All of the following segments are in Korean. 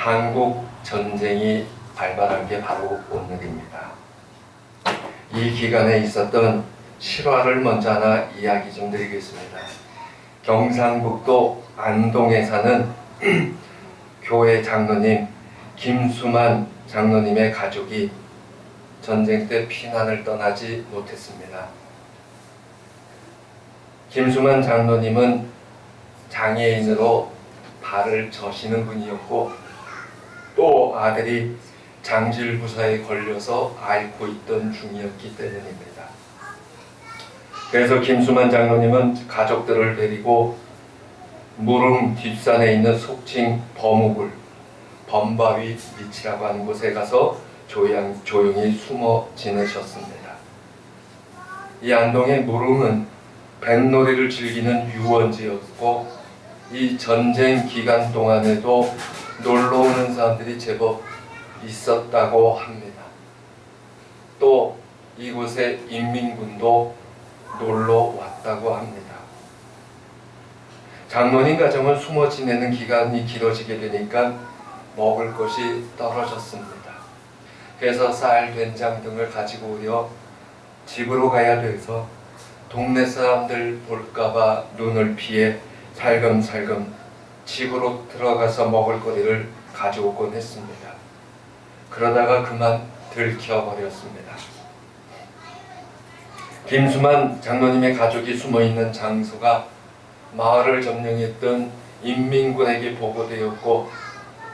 한국 전쟁이 발발한 게 바로 오늘입니다. 이 기간에 있었던 실화를 먼저 하나 이야기 좀 드리겠습니다. 경상북도 안동에 사는 교회 장로님 김수만 장로님의 가족이 전쟁 때 피난을 떠나지 못했습니다. 김수만 장로님은 장애인으로 발을 저시는 분이었고 또 아들이 장질부사에 걸려서 앓고 있던 중이었기 때문입니다. 그래서 김수만 장로님은 가족들을 데리고 무릉 뒷산에 있는 속칭 범우굴, 범바위 밑이라고 하는 곳에 가서 조용히 숨어 지내셨습니다. 이 안동의 무릉은 뱃놀이를 즐기는 유원지였고 이 전쟁 기간 동안에도 놀러 오는 사람들이 제법 있었다고 합니다. 또 이곳에 인민군도 놀러 왔다고 합니다. 장로님 가정은 숨어 지내는 기간이 길어지게 되니까 먹을 것이 떨어졌습니다. 그래서 쌀, 된장 등을 가지고 오려 집으로 가야 돼서 동네 사람들 볼까봐 눈을 피해 살금살금 집으로 들어가서 먹을 거리를 가져오곤 했습니다. 그러다가 그만 들켜버렸습니다. 김수만 장로님의 가족이 숨어있는 장소가 마을을 점령했던 인민군에게 보고되었고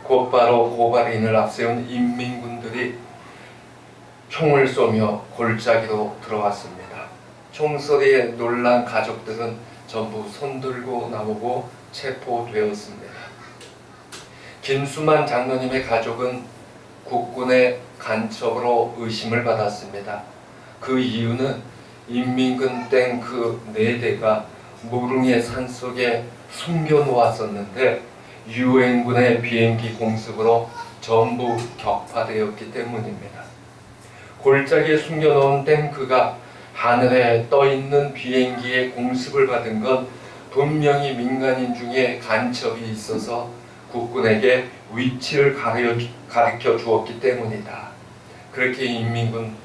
곧바로 고발인을 앞세운 인민군들이 총을 쏘며 골짜기로 들어왔습니다. 총소리에 놀란 가족들은 전부 손들고 나오고 체포되었습니다. 김수만 장로님의 가족은 국군의 간첩으로 의심을 받았습니다. 그 이유는 인민군 탱크 4대가 무릉의 산속에 숨겨놓았었는데 유엔군의 비행기 공습으로 전부 격파되었기 때문입니다. 골짜기에 숨겨놓은 탱크가 하늘에 떠있는 비행기의 공습을 받은 건 분명히 민간인 중에 간첩이 있어서 국군에게 위치를 가르쳐 주었기 때문이다. 그렇게 인민군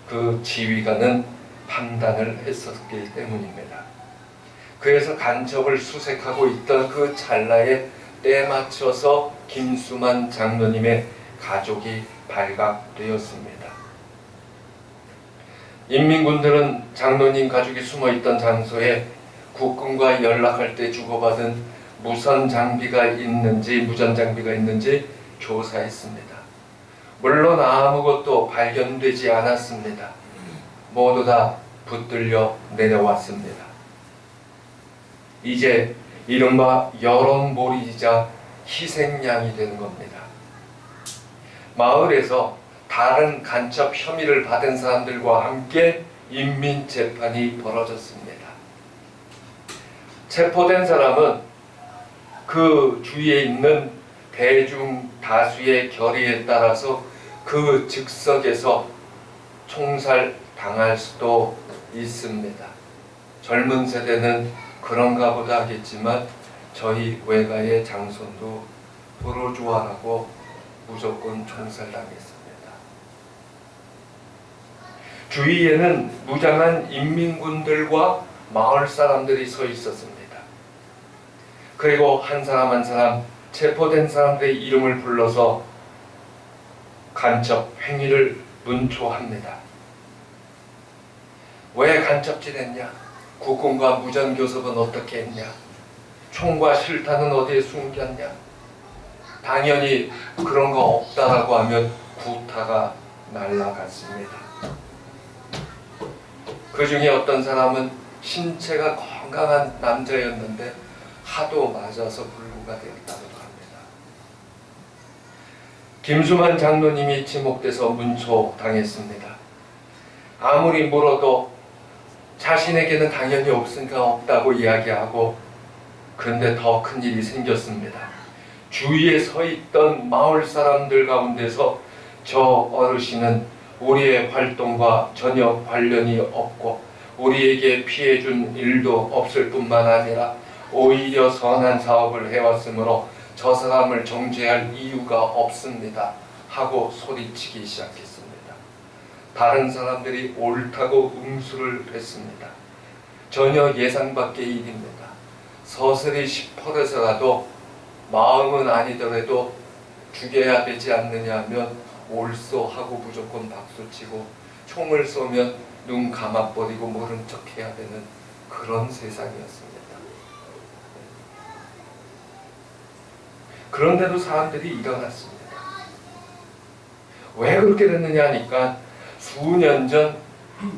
그 지휘관은 판단을 했었기 때문입니다. 그래서 간첩을 수색하고 있던 그 찰나에 때 맞춰서 김수만 장로님의 가족이 발각되었습니다. 인민군들은 장로님 가족이 숨어있던 장소에 국군과 연락할 때 주고받은 무선 장비가 있는지 무전 장비가 있는지 조사했습니다. 물론 아무것도 발견되지 않았습니다. 모두 다 붙들려 내려왔습니다. 이제 이른바 여론몰이이자 희생양이 되는 겁니다. 마을에서 다른 간첩 혐의를 받은 사람들과 함께 인민재판이 벌어졌습니다. 체포된 사람은 그 주위에 있는 대중 다수의 결의에 따라서 그 즉석에서 총살 당할 수도 있습니다. 젊은 세대는 그런가 보다 하겠지만 저희 외가의 장손도 부르주아라고 무조건 총살당했습니다. 주위에는 무장한 인민군들과 마을 사람들이 서 있었습니다. 그리고 한 사람 한 사람 체포된 사람들의 이름을 불러서 간첩 행위를 문초합니다. 왜 간첩질했냐? 국군과 무전교섭은 어떻게 했냐? 총과 실탄은 어디에 숨겼냐? 당연히 그런 거 없다라고 하면 구타가 날아갔습니다. 그 중에 어떤 사람은 신체가 건강한 남자였는데 하도 맞아서 불구가 되었다고 합니다. 김수만 장로님이 지목돼서 문초당했습니다. 아무리 물어도 자신에게는 당연히 없으니까 없다고 이야기하고 그런데 더 큰 일이 생겼습니다. 주위에 서 있던 마을 사람들 가운데서 저 어르신은 우리의 활동과 전혀 관련이 없고 우리에게 피해준 일도 없을 뿐만 아니라 오히려 선한 사업을 해왔으므로 저 사람을 정죄할 이유가 없습니다 하고 소리치기 시작했습니다. 다른 사람들이 옳다고 응수를 했습니다. 전혀 예상 밖의 일입니다. 서슬이 시퍼래서라도 마음은 아니더라도 죽여야 되지 않느냐 하면 옳소 하고 무조건 박수치고, 총을 쏘면 눈 감아버리고 모른 척 해야 되는 그런 세상이었습니다. 그런데도 사람들이 일어났습니다. 왜 그렇게 됐느냐 하니까 수년 전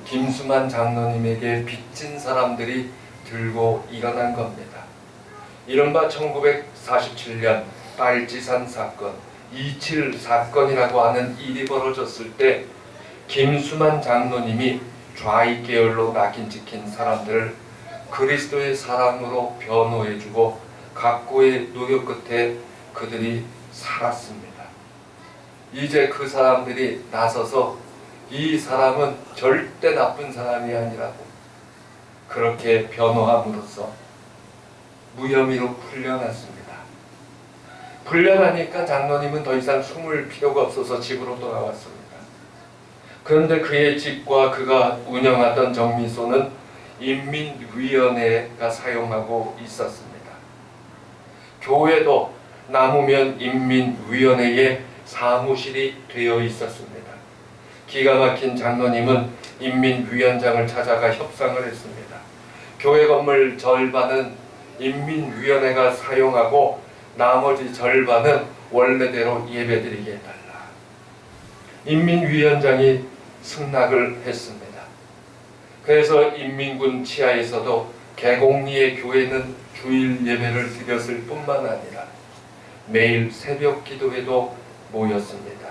김수만 장로님에게 빚진 사람들이 들고 일어난 겁니다. 이른바 1947년 빨치산 사건, 27 사건이라고 하는 일이 벌어졌을 때 김수만 장로님이 좌익 계열로 낙인 찍힌 사람들을 그리스도의 사랑으로 변호해주고 각고의 노력 끝에 그들이 살았습니다. 이제 그 사람들이 나서서 이 사람은 절대 나쁜 사람이 아니라고 그렇게 변호함으로써 무혐의로 풀려났습니다. 풀려나니까 장로님은 더 이상 숨을 필요가 없어서 집으로 돌아왔습니다. 그런데 그의 집과 그가 운영하던 정미소는 인민위원회가 사용하고 있었습니다. 교회도 남으면 인민위원회에 사무실이 되어 있었습니다. 기가 막힌 장로님은 인민위원장을 찾아가 협상을 했습니다. 교회 건물 절반은 인민위원회가 사용하고 나머지 절반은 원래대로 예배드리게 해달라. 인민위원장이 승낙을 했습니다. 그래서 인민군 치하에서도 계곡리의 교회는 주일 예배를 드렸을 뿐만 아니라 매일 새벽 기도회도 모였습니다.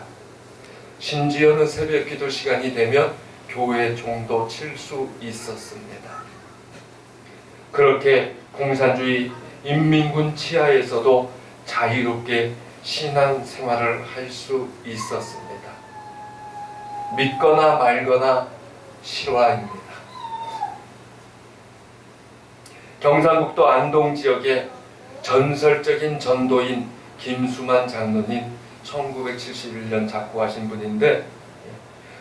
심지어는 새벽 기도 시간이 되면 교회 종도 칠 수 있었습니다. 그렇게 공산주의 인민군 치하에서도 자유롭게 신앙 생활을 할 수 있었습니다. 믿거나 말거나 실화입니다. 경상북도 안동 지역의 전설적인 전도인 김수만 장로님 1971년 작고하신 분인데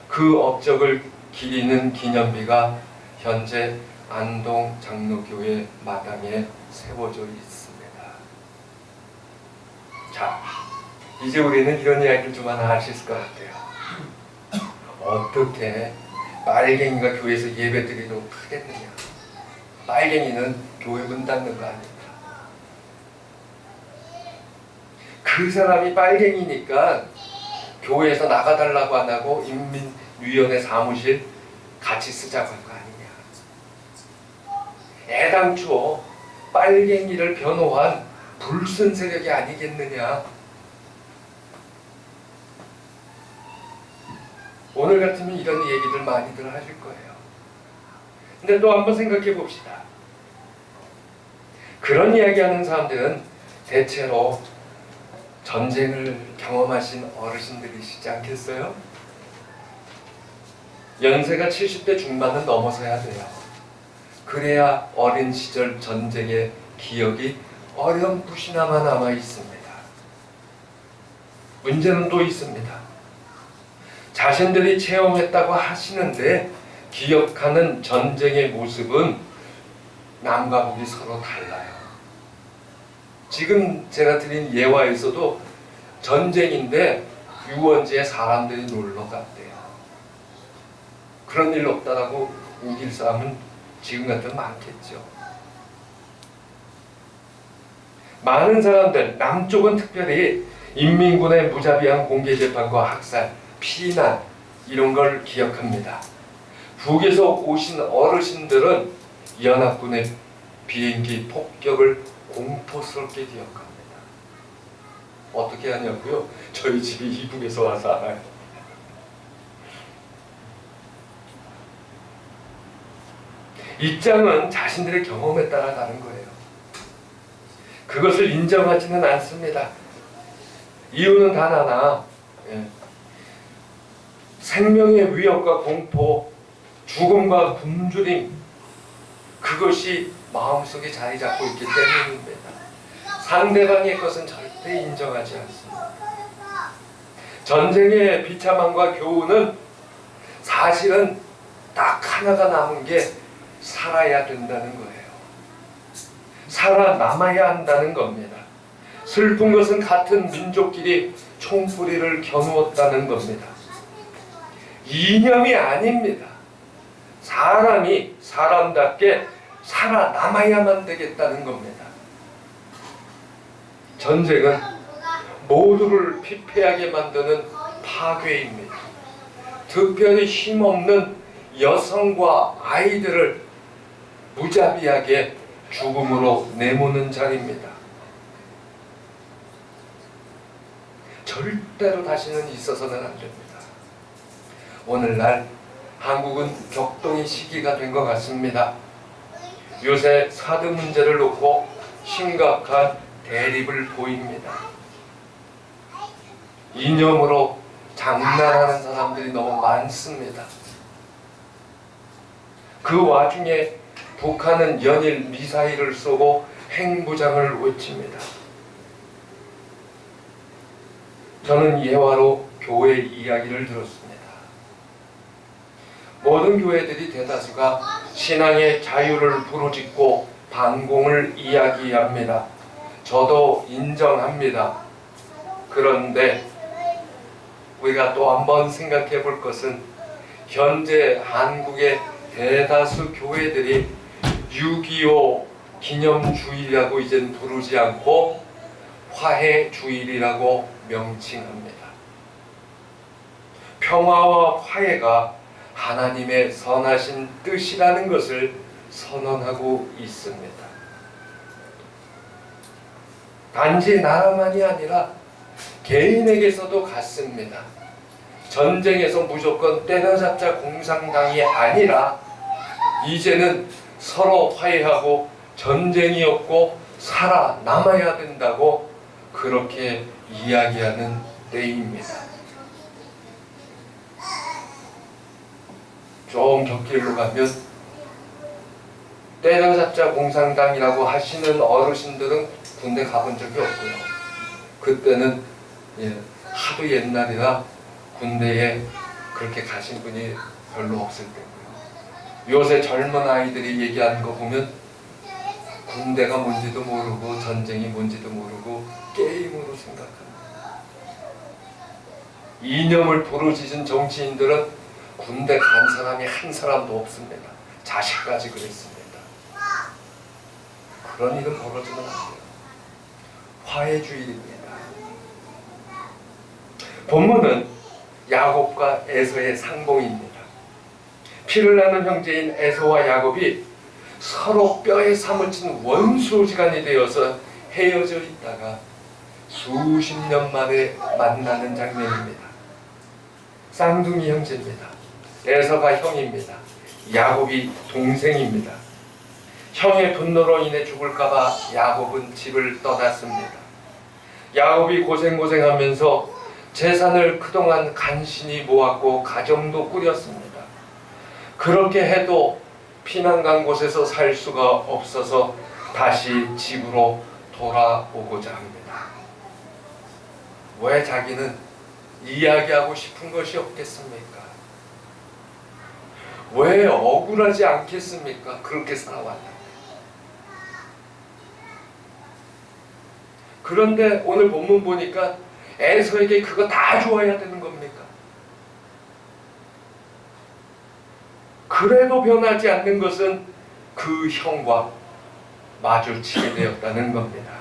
그 업적을 기리는 기념비가 현재 안동 장로교회 마당에 세워져 있습니다. 자, 이제 우리는 이런 이야기를 좀 하나 할 수 있을 것 같아요. 어떻게 빨갱이가 교회에서 예배드리도록 하겠느냐. 빨갱이는 교회 문 닫는 거 아닙니까? 그 사람이 빨갱이니까 교회에서 나가달라고 안 하고 인민위원회 사무실 같이 쓰자고 한 거 아니냐. 애당초 빨갱이를 변호한 불순 세력이 아니겠느냐. 오늘 같으면 이런 얘기들 많이들 하실 거예요. 근데 또 한번 생각해 봅시다. 그런 이야기하는 사람들은 대체로 전쟁을 경험하신 어르신들이시지 않겠어요? 연세가 70대 중반은 넘어서야 돼요. 그래야 어린 시절 전쟁의 기억이 어렴풋이나마 남아 있습니다. 문제는 또 있습니다. 자신들이 체험했다고 하시는데 기억하는 전쟁의 모습은 남과 북이 서로 달라요. 지금 제가 드린 예화에서도 전쟁인데 유원지에 사람들이 놀러 갔대요. 그런 일 없다라고 우길 사람은 지금 같으면 많겠죠. 많은 사람들, 남쪽은 특별히 인민군의 무자비한 공개재판과 학살, 피난 이런 걸 기억합니다. 북에서 오신 어르신들은 연합군의 비행기 폭격을 공포스럽게 기억합니다. 어떻게 하냐고요? 저희 집이 이북에서 와서 알아요. 입장은 자신들의 경험에 따라 다른 거예요. 그것을 인정하지는 않습니다. 이유는 단 하나, 생명의 위협과 공포, 죽음과 굶주림, 그것이 마음속에 자리 잡고 있기 때문입니다. 상대방의 것은 절대 절대 인정하지 않습니다. 전쟁의 비참함과 교훈은 사실은 딱 하나가 남은 게 살아야 된다는 거예요. 살아남아야 한다는 겁니다. 슬픈 것은 같은 민족끼리 총뿌리를 겨누었다는 겁니다. 이념이 아닙니다. 사람이 사람답게 살아남아야만 되겠다는 겁니다. 전쟁은 모두를 피폐하게 만드는 파괴입니다. 특별히 힘없는 여성과 아이들을 무자비하게 죽음으로 내모는 자리입니다. 절대로 다시는 있어서는 안 됩니다. 오늘날 한국은 격동의 시기가 된 것 같습니다. 요새 사드 문제를 놓고 심각한 대립을 보입니다. 이념으로 장난하는 사람들이 너무 많습니다. 그 와중에 북한은 연일 미사일을 쏘고 핵무장을 외칩니다. 저는 예화로 교회 이야기를 들었습니다. 모든 교회들이 대다수가 신앙의 자유를 부르짖고 반공을 이야기합니다. 저도 인정합니다. 그런데 우리가 또 한번 생각해 볼 것은 현재 한국의 대다수 교회들이 6.25 기념주일이라고 이젠 부르지 않고 화해주일이라고 명칭합니다. 평화와 화해가 하나님의 선하신 뜻이라는 것을 선언하고 있습니다. 단지 나라만이 아니라 개인에게서도 같습니다. 전쟁에서 무조건 때려잡자 공산당이 아니라 이제는 서로 화해하고 전쟁이 없고 살아남아야 된다고 그렇게 이야기하는 때입니다. 좀 곁길로 가면 때려잡자 공산당이라고 하시는 어르신들은 군대 가본 적이 없고요. 그때는 하도 옛날이라 군대에 그렇게 가신 분이 별로 없을 때고요. 요새 젊은 아이들이 얘기하는 거 보면 군대가 뭔지도 모르고 전쟁이 뭔지도 모르고 게임으로 생각합니다. 이념을 부르짖은 정치인들은 군대 간 사람이 한 사람도 없습니다. 자식까지 그랬습니다. 그런 일은 벌어지면 안 돼요. 화해주의입니다. 본문은 야곱과 에서의 상봉입니다. 피를 나는 형제인 에서와 야곱이 서로 뼈에 사무친 원수지간이 되어서 헤어져 있다가 수십 년 만에 만나는 장면입니다. 쌍둥이 형제입니다. 에서가 형입니다. 야곱이 동생입니다. 형의 분노로 인해 죽을까봐 야곱은 집을 떠났습니다. 야곱이 고생하면서 재산을 그동안 간신히 모았고 가정도 꾸렸습니다. 그렇게 해도 피난 간 곳에서 살 수가 없어서 다시 집으로 돌아오고자 합니다. 왜 자기는 이야기하고 싶은 것이 없겠습니까? 왜 억울하지 않겠습니까? 그렇게 살아왔다. 그런데 오늘 본문 보니까 에서에게 그거 다 주어야 되는 겁니까? 그래도 변하지 않는 것은 그 형과 마주치게 되었다는 겁니다.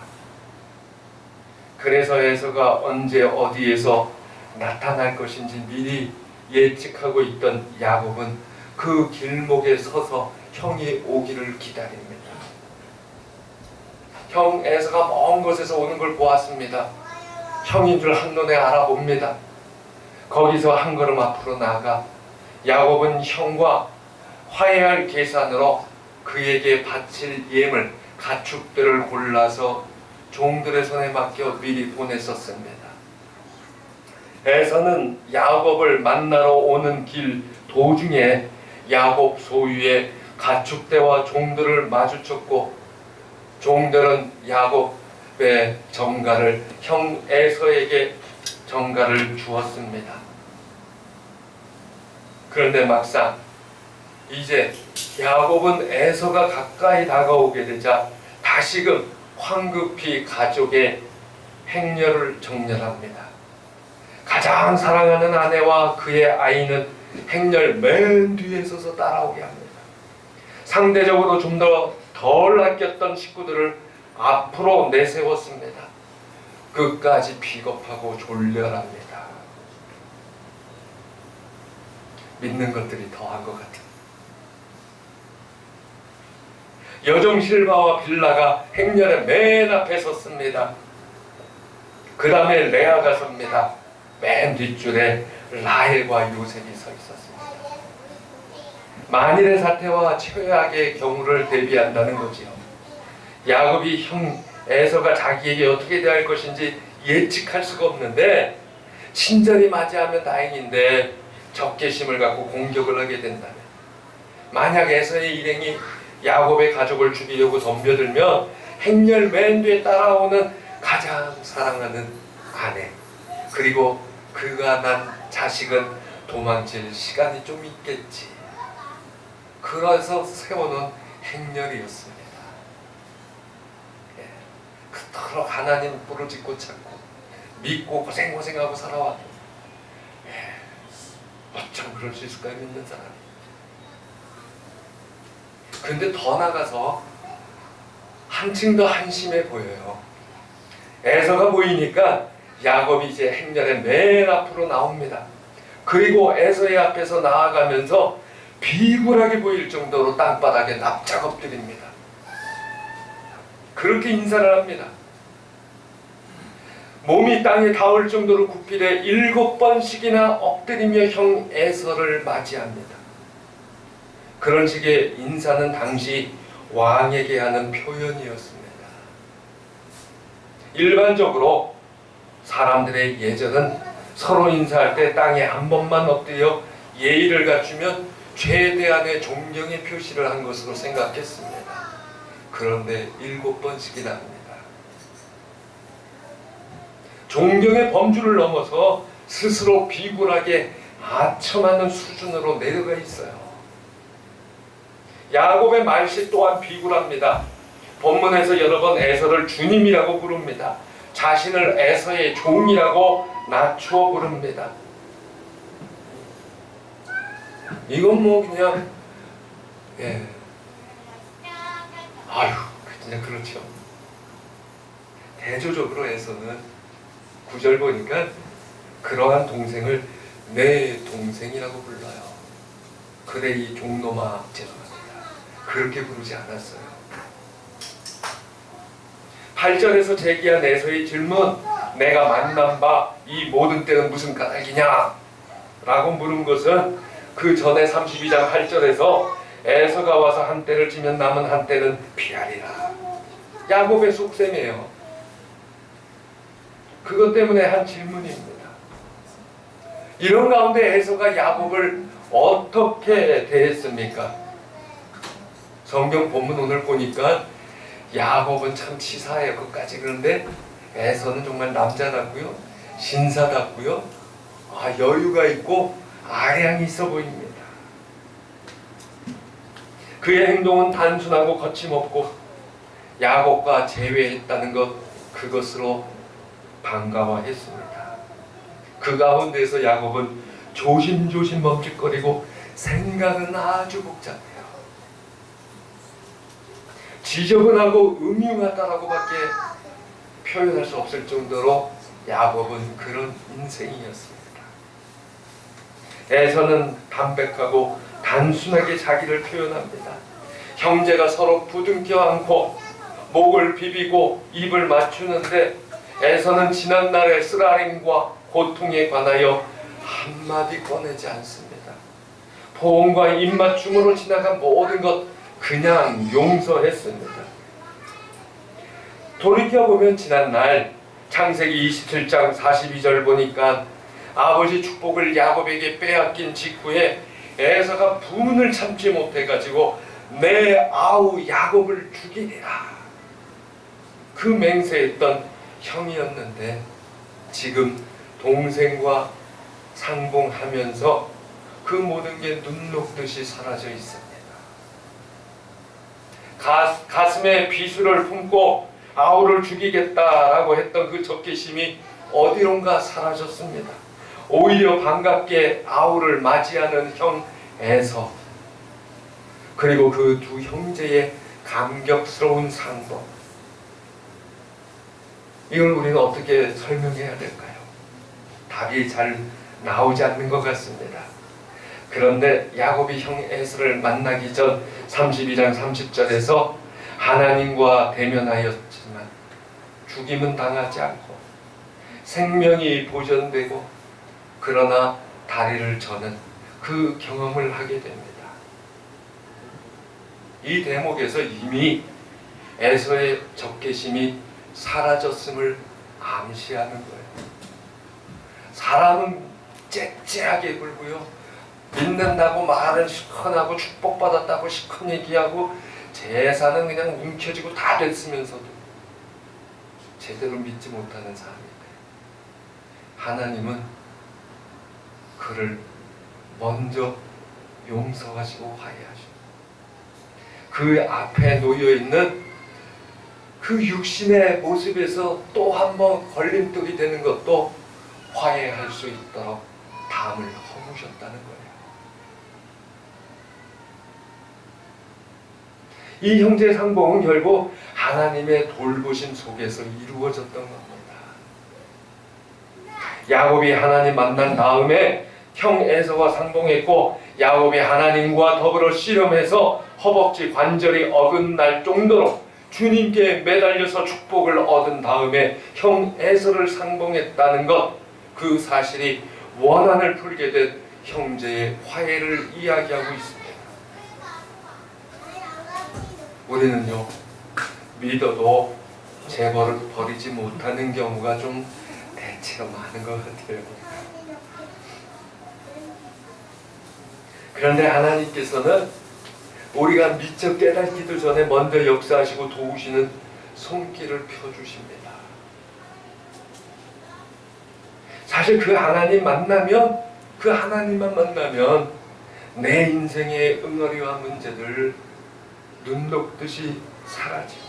그래서 에서가 언제 어디에서 나타날 것인지 미리 예측하고 있던 야곱은 그 길목에 서서 형이 오기를 기다립니다. 형 에서가 먼 곳에서 오는 걸 보았습니다. 형인 줄 한눈에 알아봅니다. 거기서 한 걸음 앞으로 나가 야곱은 형과 화해할 계산으로 그에게 바칠 예물 가축들을 골라서 종들의 손에 맡겨 미리 보냈었습니다. 에서는 야곱을 만나러 오는 길 도중에 야곱 소유의 가축대와 종들을 마주쳤고 종들은 야곱 정가를 형 에서에게 정가를 주었습니다. 그런데 막상 이제 야곱은 에서가 가까이 다가오게 되자 다시금 황급히 가족의 행렬을 정렬합니다. 가장 사랑하는 아내와 그의 아이는 행렬 맨 뒤에 서서 따라오게 합니다. 상대적으로 좀 더 덜 아꼈던 식구들을 앞으로 내세웠습니다. 끝까지 비겁하고 졸렬합니다. 믿는 것들이 더한 것 같은. 여종 실바와 빌라가 행렬의 맨 앞에 섰습니다. 그 다음에 레아가 섭니다. 맨 뒷줄에 라헬과 요셉이 서 있었습니다. 만일의 사태와 최악의 경우를 대비한다는 거지요. 야곱이 형 에서가 자기에게 어떻게 대할 것인지 예측할 수가 없는데 친절히 맞이하면 다행인데 적개심을 갖고 공격을 하게 된다면, 만약 에서의 일행이 야곱의 가족을 죽이려고 덤벼들면 행렬 맨 뒤에 따라오는 가장 사랑하는 아내 그리고 그가 난 자식은 도망칠 시간이 좀 있겠지. 그래서 세워놓은 행렬이었습니다. 그토록 하나님 부르짖고 찾고 믿고 고생하고 살아와도 어쩜 그럴 수 있을까요? 믿는 사람이. 근데 더 나가서 한층 더 한심해 보여요. 에서가 보이니까 야곱이 이제 행렬의 맨 앞으로 나옵니다. 그리고 에서의 앞에서 나아가면서 비굴하게 보일 정도로 땅바닥에 납작 엎드립니다. 그렇게 인사를 합니다. 몸이 땅에 닿을 정도로 굽히되 7번씩이나 엎드리며 형 에서를 맞이합니다. 그런 식의 인사는 당시 왕에게 하는 표현이었습니다. 일반적으로 사람들의 예절은 서로 인사할 때 땅에 한 번만 엎드려 예의를 갖추면 최대한의 존경의 표시를 한 것으로 생각했습니다. 그런데 7번씩이나 합니다. 존경의 범주를 넘어서 스스로 비굴하게 아첨하는 수준으로 내려가 있어요. 야곱의 말씨 또한 비굴합니다. 본문에서 여러 번 에서를 주님이라고 부릅니다. 자신을 에서의 종이라고 낮추어 부릅니다. 이건 뭐 그냥 아유 그냥 그렇죠. 대조적으로 에서는 9절 보니까 그러한 동생을 내 동생이라고 불러요. 그래 이 종놈아 죄송합니다. 그렇게 부르지 않았어요. 8절에서 제기한 에서의 질문, 내가 만난 바 이 모든 때는 무슨 까닭이냐? 라고 물은 것은 그 전에 32장 8절에서 에서가 와서 한 때를 지면 남은 한 때는 피하리라. 야곱의 속셈이에요. 그것 때문에 한 질문입니다. 이런 가운데 에서가 야곱을 어떻게 대했습니까? 성경 본문 오늘 보니까 야곱은 참 치사해요. 끝까지. 그런데 에서는 정말 남자답고요, 신사답고요, 여유가 있고 아량이 있어 보입니다. 그의 행동은 단순하고 거침없고 야곱과 재회했다는 것, 그것으로 반가워했습니다. 그 가운데서 야곱은 조심조심 멈칫거리고 생각은 아주 복잡해요. 지저분하고 음흉하다라고밖에 표현할 수 없을 정도로 야곱은 그런 인생이었습니다. 에서는 담백하고 단순하게 자기를 표현합니다. 형제가 서로 부둥켜 안고 목을 비비고 입을 맞추는데 에서는 지난날의 쓰라림과 고통에 관하여 한마디 꺼내지 않습니다. 포옹과 입맞춤으로 지나간 모든 것 그냥 용서했습니다. 돌이켜보면 지난날 창세기 27장 42절 보니까 아버지 축복을 야곱에게 빼앗긴 직후에 에서가 분을 참지 못해가지고 내 아우 야곱을 죽이리라. 그 맹세했던 형이었는데 지금 동생과 상봉하면서 그 모든 게 눈 녹듯이 사라져 있습니다. 가슴에 비수를 품고 아우를 죽이겠다라고 했던 그 적개심이 어디론가 사라졌습니다. 오히려 반갑게 아우를 맞이하는 형 에서, 그리고 그 두 형제의 감격스러운 상봉, 이걸 우리는 어떻게 설명해야 될까요? 답이 잘 나오지 않는 것 같습니다. 그런데 야곱이 형 에서를 만나기 전 32장 30절에서 하나님과 대면하였지만 죽임은 당하지 않고 생명이 보존되고 그러나 다리를 저는 그 경험을 하게 됩니다. 이 대목에서 이미 에서의 적개심이 사라졌음을 암시하는 거예요. 사람은 째째하게 굴고요, 믿는다고 말은 시큰하고 축복받았다고 시큰 얘기하고 제사는 그냥 움켜쥐고 다 됐으면서도 제대로 믿지 못하는 사람이에요. 하나님은 그를 먼저 용서하시고 화해하시고 그 앞에 놓여있는 그 육신의 모습에서 또 한 번 걸림돌이 되는 것도 화해할 수 있도록 담을 허무셨다는 거예요. 이 형제 상봉은 결국 하나님의 돌보심 속에서 이루어졌던 겁니다. 야곱이 하나님 만난 다음에 형 에서와 상봉했고, 야곱이 하나님과 더불어 씨름해서 허벅지 관절이 어긋날 정도로 주님께 매달려서 축복을 얻은 다음에 형 에서를 상봉했다는 것, 그 사실이 원한을 풀게 된 형제의 화해를 이야기하고 있습니다. 우리는요, 믿어도 재벌을 버리지 못하는 경우가 좀 대체로 많은 것 같아요. 그런데 하나님께서는 우리가 미처 깨닫기도 전에 먼저 역사하시고 도우시는 손길을 펴주십니다. 사실 그 하나님 만나면, 그 하나님만 만나면 내 인생의 응어리와 문제들 눈 녹듯이 사라지고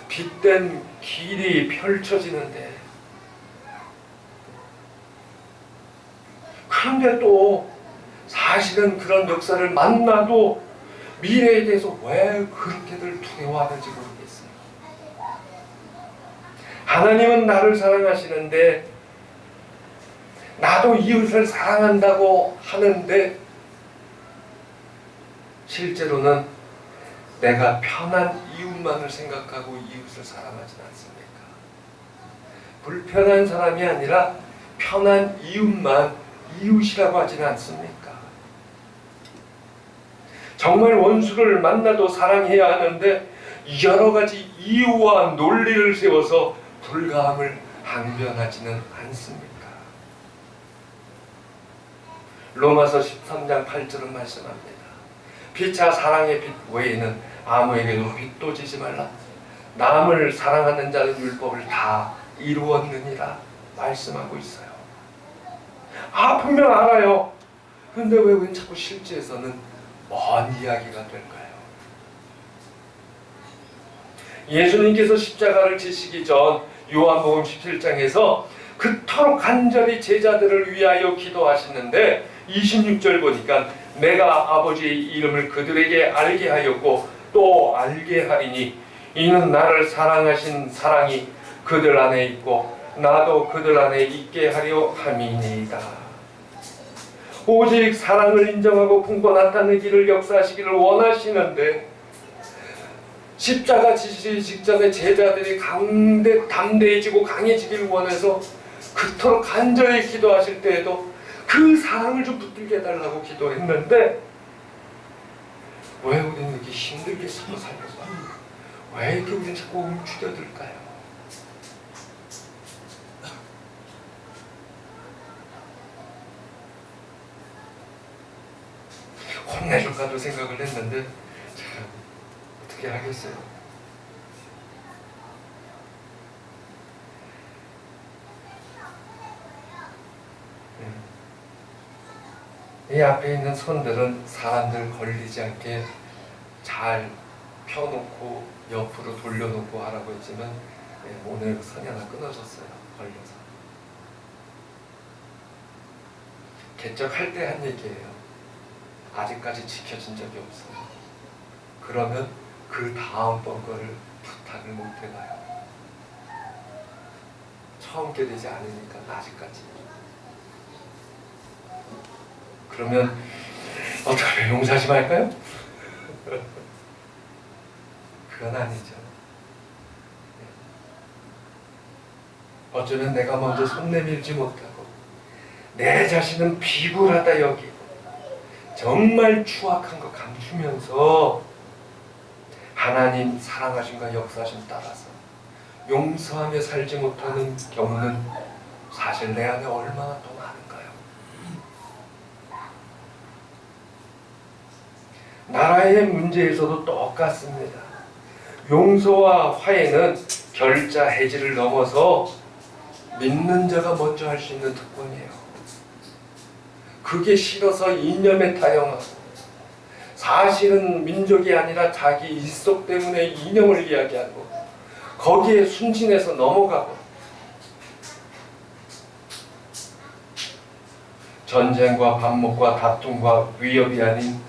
빛된 길이 펼쳐지는데, 그런데 또 사실은 그런 역사를 만나도 미래에 대해서 왜 그렇게들 두려워하는지 모르겠어요. 하나님은 나를 사랑하시는데, 나도 이웃을 사랑한다고 하는데 실제로는 내가 편한 이웃만을 생각하고 이웃을 사랑하진 않습니까? 불편한 사람이 아니라 편한 이웃만 이웃이라고 하지는 않습니까? 정말 원수를 만나도 사랑해야 하는데 여러 가지 이유와 논리를 세워서 불가함을 항변하지는 않습니까? 로마서 13장 8절은 말씀합니다. 피차 사랑의 빛 외에는 아무에게도 빚도 지지 말라. 남을 사랑하는 자는 율법을 다 이루었느니라 말씀하고 있어요. 분명 알아요. 근데 왜 자꾸 실제에서는 먼 이야기가 될까요? 예수님께서 십자가를 지시기 전 요한복음 17장에서 그토록 간절히 제자들을 위하여 기도하시는데 26절 보니까 내가 아버지의 이름을 그들에게 알게 하였고 또 알게 하리니 이는 나를 사랑하신 사랑이 그들 안에 있고 나도 그들 안에 있게 하려 함이니이다. 오직 사랑을 인정하고 품고 나타내기를 역사하시기를 원하시는데 십자가 지시기 직전에 제자들이 담대해지고 강해지기를 원해서 그토록 간절히 기도하실 때에도 그 사랑을 좀 붙들게 해달라고 기도했는데 왜 우리는 이렇게 힘들게 자꾸 살려고 합니까? 왜 이렇게 우리는 자꾸 움츠려들까요? 혼내줄까도 생각을 했는데 참 어떻게 하겠어요? 이 앞에 있는 선들은 사람들 걸리지 않게 잘 펴놓고 옆으로 돌려놓고 하라고 했지만 오늘 선이 하나 끊어졌어요. 걸려서. 개척할 때 한 얘기예요. 아직까지 지켜진 적이 없어요. 그러면 그 다음번 거를 부탁을 못 해가요. 처음 게 되지 않으니까 아직까지. 그러면 어떻게 용서하지 말까요? 그건 아니죠. 어쩌면 내가 먼저 손 내밀지 못하고 내 자신은 비굴하다 여기고 정말 추악한 거 감추면서 하나님 사랑하심과 역사하심 따라서 용서하며 살지 못하는 경우는 사실 내 안에 얼마나 더 많은가요? 나라의 문제에서도 똑같습니다. 용서와 화해는 결자 해지를 넘어서 믿는 자가 먼저 할 수 있는 특권이에요. 그게 싫어서 이념에 타영하고 사실은 민족이 아니라 자기 일속 때문에 이념을 이야기하고 거기에 순진해서 넘어가고 전쟁과 반목과 다툼과 위협이 아닌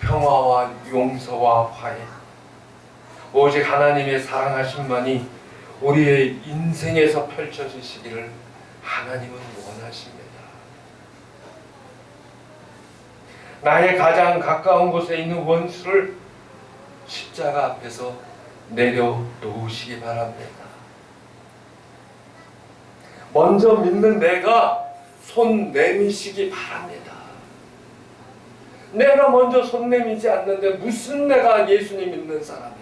평화와 용서와 화해 오직 하나님의 사랑하심만이 우리의 인생에서 펼쳐지시기를 하나님은 원하십니다. 나의 가장 가까운 곳에 있는 원수를 십자가 앞에서 내려놓으시기 바랍니다. 먼저 믿는 내가 손 내미시기 바랍니다. 내가 먼저 손 내미지 않는데 무슨 내가 예수님 믿는 사람이에요.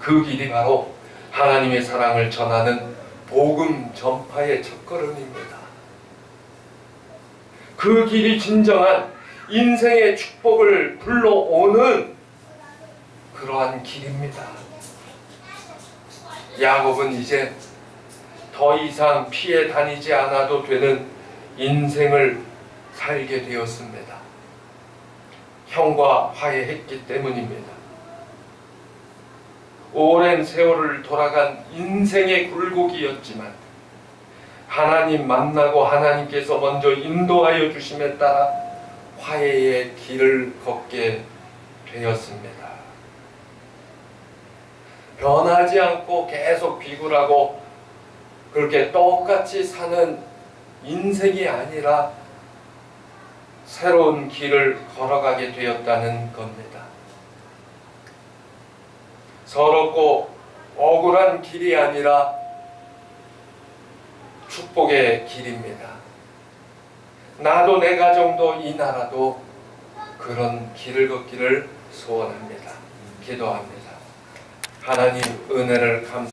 그 길이 바로 하나님의 사랑을 전하는 복음 전파의 첫걸음입니다. 그 길이 진정한 인생의 축복을 불러오는 그러한 길입니다. 야곱은 이제 더 이상 피해 다니지 않아도 되는 인생을 살게 되었습니다. 형과 화해했기 때문입니다. 오랜 세월을 돌아간 인생의 굴곡이었지만 하나님 만나고 하나님께서 먼저 인도하여 주심에 따라 화해의 길을 걷게 되었습니다. 변하지 않고 계속 비굴하고 그렇게 똑같이 사는 인생이 아니라 새로운 길을 걸어가게 되었다는 겁니다. 서럽고 억울한 길이 아니라 축복의 길입니다. 나도 내 가정도 이 나라도 그런 길을 걷기를 소원합니다. 기도합니다. 하나님 은혜를 감사합니다.